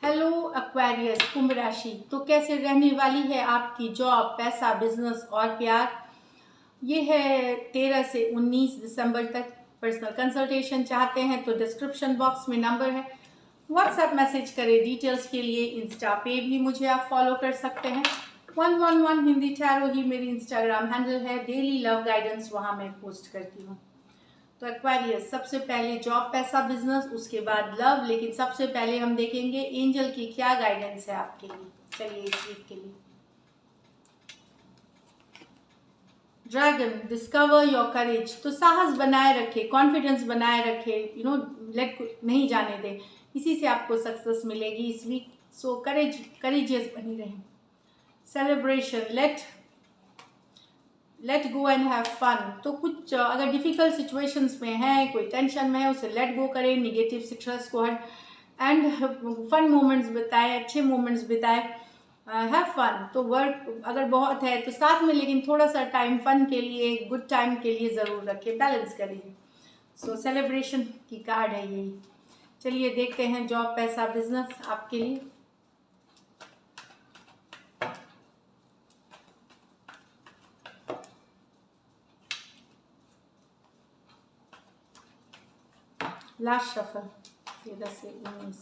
Hello Aquarius कुंभ राशि। तो कैसे रहने वाली है आपकी जॉब, पैसा, बिजनेस और प्यार। ये है 13 से 19 दिसंबर तक। पर्सनल कंसल्टेशन चाहते हैं तो डिस्क्रिप्शन बॉक्स में नंबर है, व्हाट्सएप मैसेज करें डिटेल्स के लिए। इंस्टा पे भी मुझे आप फॉलो कर सकते हैं। 111 हिंदी टैरो ही मेरी इंस्टाग्राम हैंडल है। डेली लव गाइडेंस वहाँ मैं पोस्ट करती हूँ। तो एक्वेरियस, सबसे पहले जॉब, पैसा, बिजनेस, उसके बाद लव, लेकिन सबसे पहले हम देखेंगे एंजल की क्या गाइडेंस है आपके लिए। चलिए इस वीक के लिए। ड्रैगन, डिस्कवर योर करेज। तो साहस बनाए रखे, कॉन्फिडेंस बनाए रखे, लेट नहीं जाने दे। इसी से आपको सक्सेस मिलेगी इस वीक। सो करेजियस बनी रहे। Celebration, let go and have fun. तो कुछ अगर डिफिकल्ट सिचुएशंस में है, कोई टेंशन में है, उसे लेट गो करें, निगेटिव स्ट्रेस को हट एंड फन मोमेंट्स बिताए, अच्छे मोमेंट्स बिताए, हैव फन। तो वर्क अगर बहुत है तो साथ में, लेकिन थोड़ा सा टाइम फन के लिए, गुड टाइम के लिए ज़रूर रखें, बैलेंस करिए। सो सेलिब्रेशन की कार्ड है यही। चलिए देखते हैं जॉब, पैसा, बिजनेस आपके लिए। लास्ट शफल 13 से 19।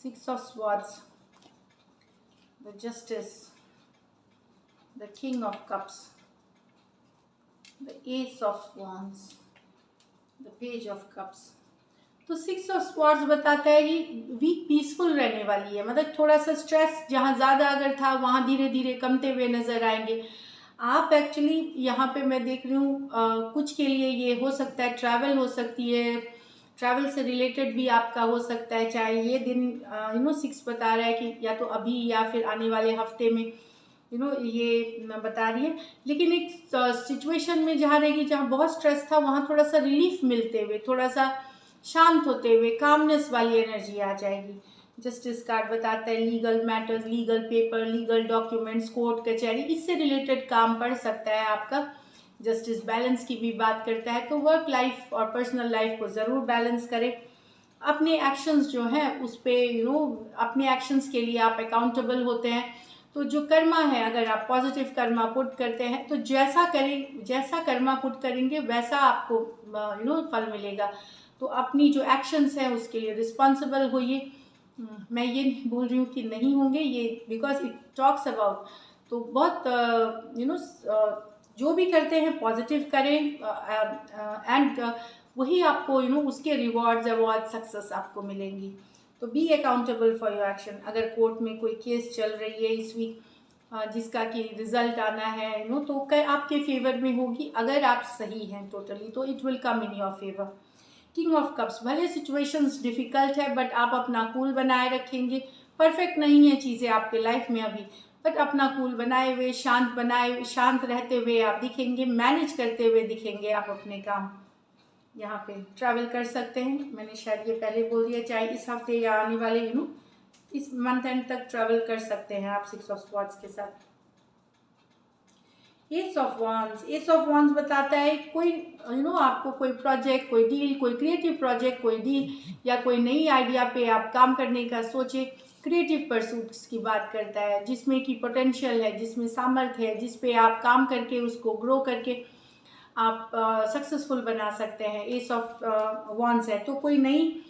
6 of Swords, the Justice, the King of Cups, the Ace of Wands, the Page of Cups। तो 6 ऑफ स्वॉर्ड्स बताता है कि वीक पीसफुल रहने वाली है। मतलब थोड़ा सा स्ट्रेस जहाँ ज़्यादा अगर था वहाँ धीरे धीरे कमते हुए नजर आएंगे। आप एक्चुअली यहाँ पे मैं देख रही हूँ कुछ के लिए ये हो सकता है, ट्रैवल हो सकती है, ट्रैवल से रिलेटेड भी आपका हो सकता है। चाहे ये दिन 6 बता रहा है कि या तो अभी या फिर आने वाले हफ्ते में, ये मैं बता रही है। लेकिन एक सिचुएशन में जहाँ रहेगी, जहाँ बहुत स्ट्रेस था वहाँ थोड़ा सा रिलीफ मिलते हुए, थोड़ा सा शांत होते हुए कामनेस वाली एनर्जी आ जाएगी। जस्टिस कार्ड बताता है legal matters, legal paper, legal documents, court कचहरी, इससे रिलेटेड काम पड़ सकता है आपका। जस्टिस बैलेंस की भी बात करता है। तो वर्क लाइफ और पर्सनल लाइफ को ज़रूर बैलेंस करें। अपने एक्शंस जो हैं उस पर अपने एक्शंस के लिए आप अकाउंटेबल होते हैं। तो जो कर्मा है, अगर आप पॉजिटिव कर्मा पुट करते हैं तो जैसा कर्मा पुट करेंगे वैसा आपको फल मिलेगा। तो अपनी जो एक्शंस हैं उसके लिए रिस्पॉन्सिबल होइए। मैं ये नहीं बोल रही हूँ कि नहीं होंगे, ये बिकॉज इट टॉक्स अबाउट। तो बहुत जो भी करते हैं पॉजिटिव करें, एंड वही आपको उसके रिवॉर्ड्स, अवार्ड, सक्सेस आपको मिलेंगी। तो be accountable for your action. अगर कोर्ट में कोई केस चल रही है इस वीक, जिसका कि रिजल्ट आना है तो आपके फेवर में होगी। अगर आप सही हैं टोटली तो it will come in your favour. King of cups, भले सिचुएशंस डिफिकल्ट है बट आप अपना कूल बनाए रखेंगे। परफेक्ट नहीं है चीज़ें आपके लाइफ में अभी, बट अपना कूल बनाए हुए, शांत रहते हुए आप दिखेंगे, मैनेज करते हुए दिखेंगे आप अपने काम। यहाँ पे ट्रैवल कर सकते हैं, मैंने शायद ये पहले बोल दिया, चाहे इस हफ्ते या आने वाले इस मंथ एंड तक ट्रैवल कर सकते हैं आप 6 ऑफ स्वॉर्ड्स के साथ। एस ऑफ वॉन्ड्स बताता है कोई आपको कोई प्रोजेक्ट, कोई डील, कोई क्रिएटिव प्रोजेक्ट, कोई डील या कोई नई आइडिया पे आप काम करने का सोचे। क्रिएटिव परसूट्स की बात करता है, जिसमें की पोटेंशियल है, जिसमें सामर्थ्य है, जिस पे आप काम करके उसको ग्रो करके आप सक्सेसफुल बना सकते हैं। एस ऑफ वॉन्ड्स है तो कोई नई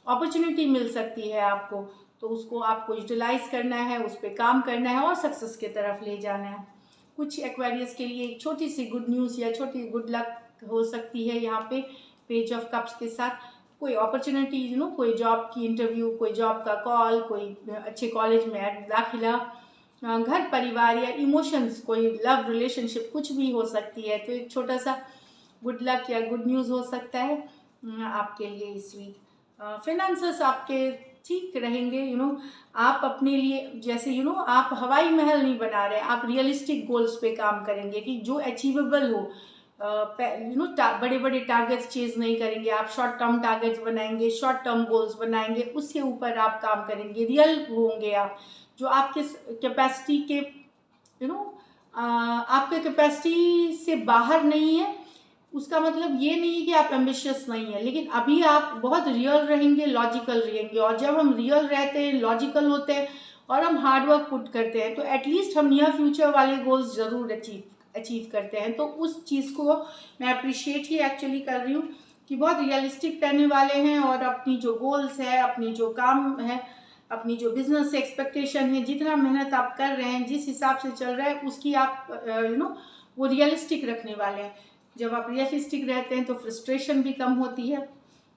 अपॉर्चुनिटी मिल सकती है आपको, तो उसको आपको यूटिलाइज करना है, उस पर काम करना है और सक्सेस की तरफ ले जाना है। कुछ एक्वेरियस के लिए एक छोटी सी गुड न्यूज़ या छोटी गुड लक हो सकती है यहाँ पे पेज ऑफ कप्स के साथ। कोई अपॉर्चुनिटी, कोई जॉब की इंटरव्यू, कोई जॉब का कॉल, कोई अच्छे कॉलेज में दाखिला, घर परिवार या इमोशंस, कोई लव रिलेशनशिप, कुछ भी हो सकती है। तो एक छोटा सा गुड लक या गुड न्यूज़ हो सकता है आपके लिए इस वीक। फिनेंसेस आपके ठीक रहेंगे। आप अपने लिए जैसे आप हवाई महल नहीं बना रहे, आप रियलिस्टिक गोल्स पे काम करेंगे कि जो अचीवेबल हो। बड़े बड़े टारगेट्स चेज नहीं करेंगे, आप शॉर्ट टर्म टारगेट्स बनाएंगे, शॉर्ट टर्म गोल्स बनाएंगे, उसके ऊपर आप काम करेंगे, रियल होंगे आप। जो आपके कैपेसिटी के आपके कैपेसिटी से बाहर नहीं है, उसका मतलब ये नहीं है कि आप एम्बिशियस नहीं है, लेकिन अभी आप बहुत रियल रहेंगे, लॉजिकल रहेंगे। और जब हम रियल रहते हैं, लॉजिकल होते हैं और हम हार्ड वर्क पुट करते हैं, तो एटलीस्ट हम नियर फ्यूचर वाले गोल्स जरूर अचीव करते हैं। तो उस चीज़ को मैं अप्रिशिएट ही एक्चुअली कर रही हूँ कि बहुत रियलिस्टिक रहने वाले हैं, और अपनी जो गोल्स है, अपनी जो काम है, अपनी जो बिजनेस से एक्सपेक्टेशन है, जितना मेहनत आप कर रहे हैं, जिस हिसाब से चल रहा है, उसकी आप वो रियलिस्टिक रखने वाले हैं। जब आप रियलिस्टिक रहते हैं तो फ्रस्ट्रेशन भी कम होती है।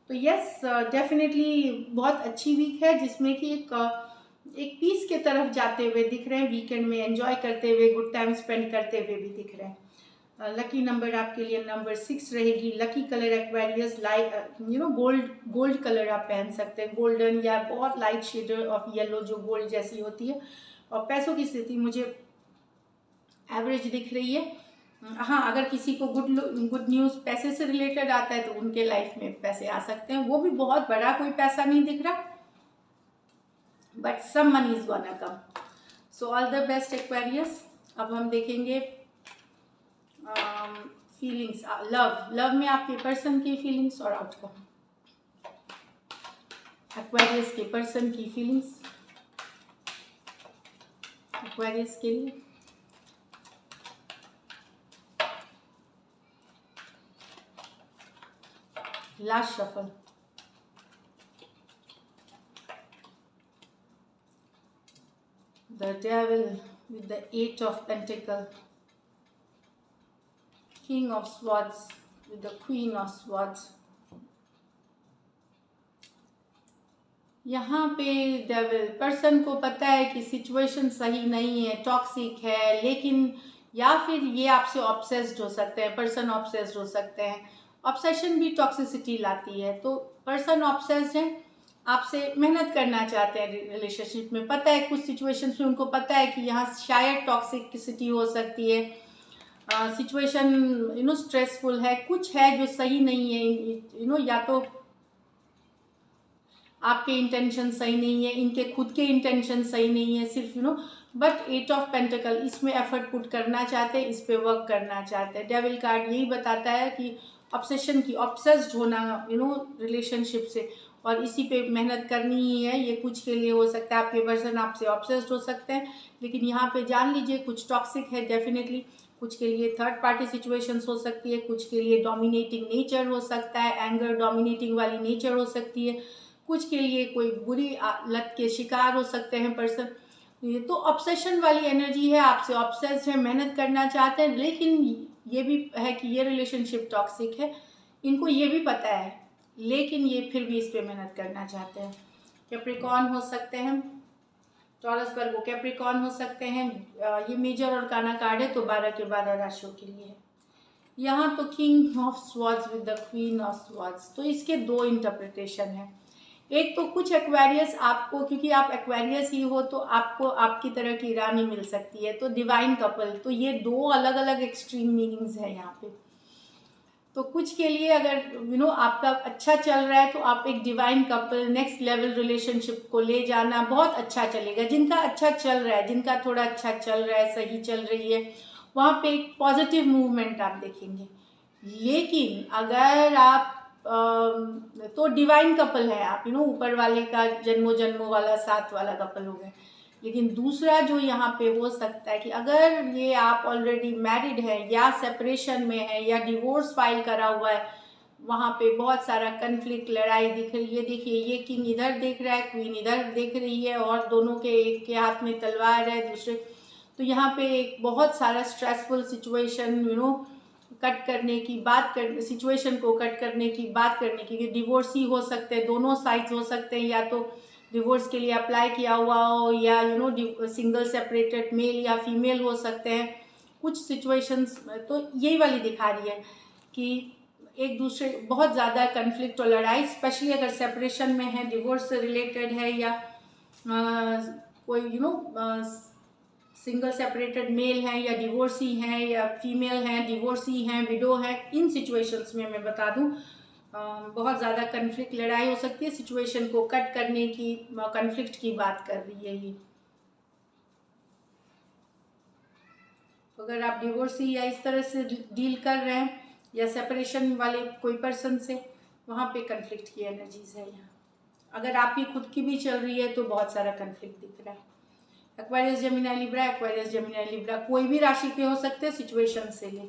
तो यस, डेफिनेटली बहुत अच्छी वीक है, जिसमें कि एक पीस के तरफ जाते हुए दिख रहे हैं, वीकेंड में एंजॉय करते हुए, गुड टाइम स्पेंड करते हुए भी दिख रहे हैं। लकी नंबर आपके लिए नंबर 6 रहेगी। Lucky colour Aquarius, light gold colour आप पहन सकते हैं, गोल्डन या बहुत लाइट शेड ऑफ येलो जो गोल्ड जैसी होती है। और पैसों की स्थिति मुझे एवरेज दिख रही है। हाँ, अगर किसी को गुड न्यूज़ पैसे से रिलेटेड आता है तो उनके लाइफ में पैसे आ सकते हैं, वो भी बहुत बड़ा कोई पैसा नहीं दिख रहा, but some money is gonna come. So all the best Aquarius. अब हम देखेंगे फीलिंग्स, लव में आपके पर्सन की फीलिंग्स और आउटकम। एक्वेरियस के पर्सन की फीलिंग्स एक्वेरियस के लिए। Last shuffle, the devil with the 8 of Pentacles, King of Swords with the Queen of Swords। यहाँ पे डेविल पर्सन को पता है कि सिचुएशन सही नहीं है, टॉक्सिक है, लेकिन या फिर ये आपसे ऑब्सेस्ड हो सकते हैं, पर्सन ऑब्सेस्ड हो सकते हैं। ऑब्सेशन भी टॉक्सिसिटी लाती है, तो पर्सन ऑब्सेस्ड है, आपसे मेहनत करना चाहते हैं रिलेशनशिप में। पता है कुछ सिचुएशंस में उनको पता है कि यहाँ शायद टॉक्सिसिटी हो सकती है, सिचुएशन स्ट्रेसफुल है, कुछ है जो सही नहीं है, या तो आपके इंटेंशन सही नहीं है, इनके खुद के इंटेंशन सही नहीं है, सिर्फ बट 8 ऑफ पेंटिकल, इसमें एफर्ट पुट करना चाहते हैं, इस पे वर्क करना चाहते हैं। डेविल कार्ड यही बताता है कि ऑब्सेशन की, ऑब्सेस्ड होना रिलेशनशिप से, और इसी पे मेहनत करनी ही है। ये कुछ के लिए हो सकता है, आपके पर्सन आपसे ऑब्सेस्ड हो सकते हैं, लेकिन यहाँ पे जान लीजिए कुछ टॉक्सिक है डेफिनेटली। कुछ के लिए थर्ड पार्टी सिचुएशंस हो सकती है, कुछ के लिए डोमिनेटिंग नेचर हो सकता है, एंगर डोमिनेटिंग वाली नेचर हो सकती है, कुछ के लिए कोई बुरी लत के शिकार हो सकते हैं पर्सन। ये तो ऑब्सेशन वाली एनर्जी है, आपसे ऑब्सेस्ड है, मेहनत करना चाहते हैं, लेकिन ये भी है कि ये रिलेशनशिप टॉक्सिक है, इनको ये भी पता है, लेकिन ये फिर भी इस पे मेहनत करना चाहते हैं। कैप्रिकॉर्न हो सकते हैं, टॉरस वर्गो कैप्रिकॉर्न हो सकते हैं। ये मेजर और काना कार्ड है, तो 12 के 12 राशियों के लिए है। यहाँ तो king of swords with the queen of swords, तो इसके दो इंटरप्रिटेशन है। एक तो कुछ एक्वेरियस आपको, क्योंकि आप एक्वेरियस ही हो, तो आपको आपकी तरह की रानी मिल सकती है, तो डिवाइन कपल, तो ये दो अलग अलग एक्सट्रीम मीनिंग्स है यहाँ पे। तो कुछ के लिए अगर आपका अच्छा चल रहा है, तो आप एक divine couple, next level relationship को ले जाना बहुत अच्छा चलेगा। जिनका अच्छा चल रहा है, जिनका थोड़ा अच्छा चल रहा है, सही चल रही है, वहाँ पे एक पॉजिटिव मूवमेंट आप देखेंगे। लेकिन अगर आप तो डिवाइन कपल है आप, ऊपर वाले का जन्मों जन्मों वाला साथ वाला कपल हो गए। लेकिन दूसरा जो यहाँ पे हो सकता है कि अगर ये आप ऑलरेडी मैरिड है या सेपरेशन में है या डिवोर्स फाइल करा हुआ है, वहाँ पे बहुत सारा कन्फ्लिक्ट, लड़ाई दिख रही है। देखिए, ये किंग इधर देख रहा है, क्वीन इधर देख रही है, और दोनों के एक के हाथ में तलवार है, दूसरे, तो यहाँ पे एक बहुत सारा स्ट्रेसफुल सिचुएशन कट करने की बात कर, सिचुएशन को कट करने की बात करने की। डिवोर्स ही हो सकते हैं, दोनों साइड्स हो सकते हैं, या तो डिवोर्स के लिए अप्लाई किया हुआ हो, या सिंगल सेपरेटेड मेल या फीमेल हो सकते हैं कुछ सिचुएशंस। तो यही वाली दिखा रही है कि एक दूसरे बहुत ज़्यादा कन्फ्लिक्ट और लड़ाई, स्पेशली अगर सेपरेशन में है, डिवोर्स से रिलेटेड है, या कोई सिंगल सेपरेटेड मेल हैं, या डिवोर्सी हैं, या फीमेल हैं डिवोर्सी हैं, विडो हैं। इन सिचुएशंस में मैं बता दूं बहुत ज़्यादा कन्फ्लिक्ट, लड़ाई हो सकती है, सिचुएशन को कट करने की, कन्फ्लिक्ट की बात कर रही है ये। अगर आप डिवोर्सी या इस तरह से डील कर रहे हैं, या सेपरेशन वाले कोई पर्सन से, वहाँ पे कन्फ्लिक्ट की एनर्जीज है यहाँ। अगर आपकी खुद की भी चल रही है तो बहुत सारा कन्फ्लिक्ट दिख रहा है। Aquarius Gemini Libra, Aquarius Gemini Libra कोई भी राशि के हो सकते हैं, सिचुएशन से ले।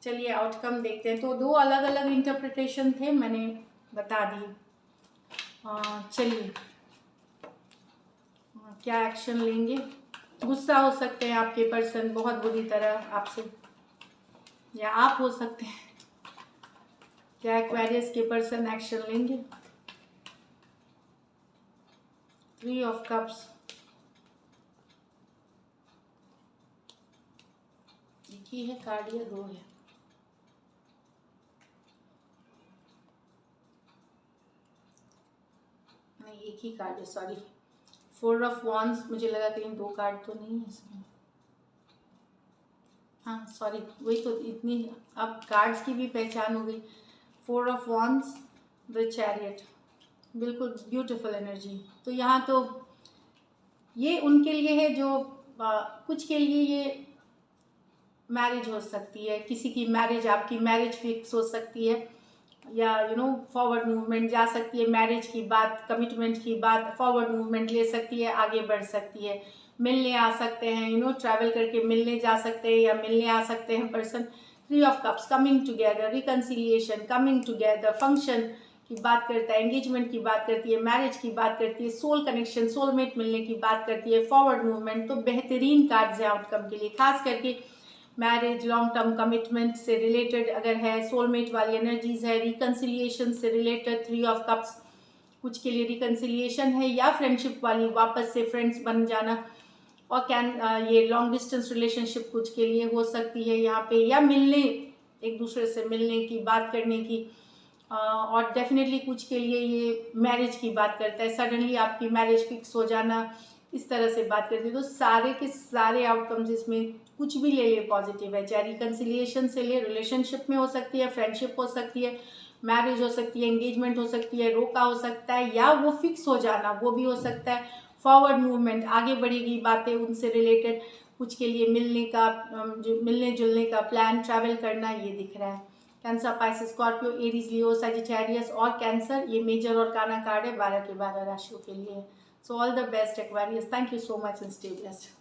चलिए आउटकम देखते हैं। तो 2 अलग अलग इंटरप्रिटेशन थे, मैंने बता दिए। चलिए क्या एक्शन लेंगे। गुस्सा हो सकते हैं आपके पर्सन बहुत बुरी तरह आपसे, या आप हो सकते हैं। क्या एक्वेरियस के पर्सन एक्शन लेंगे। 3 ऑफ कप्स, एक ही है कार्ड या 2 है। नहीं, एक ही कार्ड है, सॉरी। 4 ऑफ वॉन्ड्स, मुझे लगा कहीं 2 कार्ड तो नहीं है इसमें। हाँ सॉरी, वही तो, इतनी अब कार्ड्स की भी पहचान हो गई। 4 ऑफ वॉन्ड्स, द चैरियट, बिल्कुल ब्यूटीफुल एनर्जी। तो यहाँ तो ये उनके लिए है जो कुछ के लिए ये मैरिज हो सकती है, किसी की मैरिज, आपकी मैरिज फिक्स हो सकती है, या फॉरवर्ड मूवमेंट जा सकती है। मैरिज की बात, कमिटमेंट की बात, फॉरवर्ड मूवमेंट ले सकती है, आगे बढ़ सकती है। मिलने आ सकते हैं, ट्रैवल करके मिलने जा सकते हैं, या मिलने आ सकते हैं person. 3 of cups, coming together, reconciliation, coming together, function की बात करता है, एंगेजमेंट की बात करती है, मैरिज की बात करती है, सोल कनेक्शन, सोलमेट मिलने की बात करती है, फॉरवर्ड मूवमेंट। तो बेहतरीन कार्ड्स हैं आउटकम के लिए, खास करके मैरिज, लॉन्ग टर्म कमिटमेंट से रिलेटेड अगर है, सोलमेट वाली एनर्जीज है, रिकन्सिलिएशन से रिलेटेड 3 ऑफ कप्स, कुछ के लिए रिकन्सिलिएशन है, या फ्रेंडशिप वाली, वापस से फ्रेंड्स बन जाना। और ये लॉन्ग डिस्टेंस रिलेशनशिप कुछ के लिए हो सकती है यहाँ पे, या मिलने, एक दूसरे से मिलने की बात करने की। और डेफिनेटली कुछ के लिए ये मैरिज की बात करता है, सडनली आपकी मैरिज फिक्स हो जाना, इस तरह से बात करती है। तो सारे के सारे आउटकम्स इसमें कुछ भी ले ले पॉजिटिव है, चाहे रिकन्सिलिएशन से ले, रिलेशनशिप में हो सकती है, फ्रेंडशिप हो सकती है, मैरिज हो सकती है, एंगेजमेंट हो सकती है, रोका हो सकता है, या वो फिक्स हो जाना वो भी हो सकता है। फॉरवर्ड मूवमेंट, आगे बढ़ेगी बातें उनसे रिलेटेड, कुछ के लिए मिलने का, जो मिलने जुलने का प्लान, ट्रैवल करना, ये दिख रहा है। कैंसर, पाइसेस, स्कॉर्पियो, एरीज, लियो, सजिटेरियस और कैंसर, ये मेजर और काना कार्ड है 12 के 12 राशियों के लिए। सो all the best Aquarius, thank you so much and stay blessed.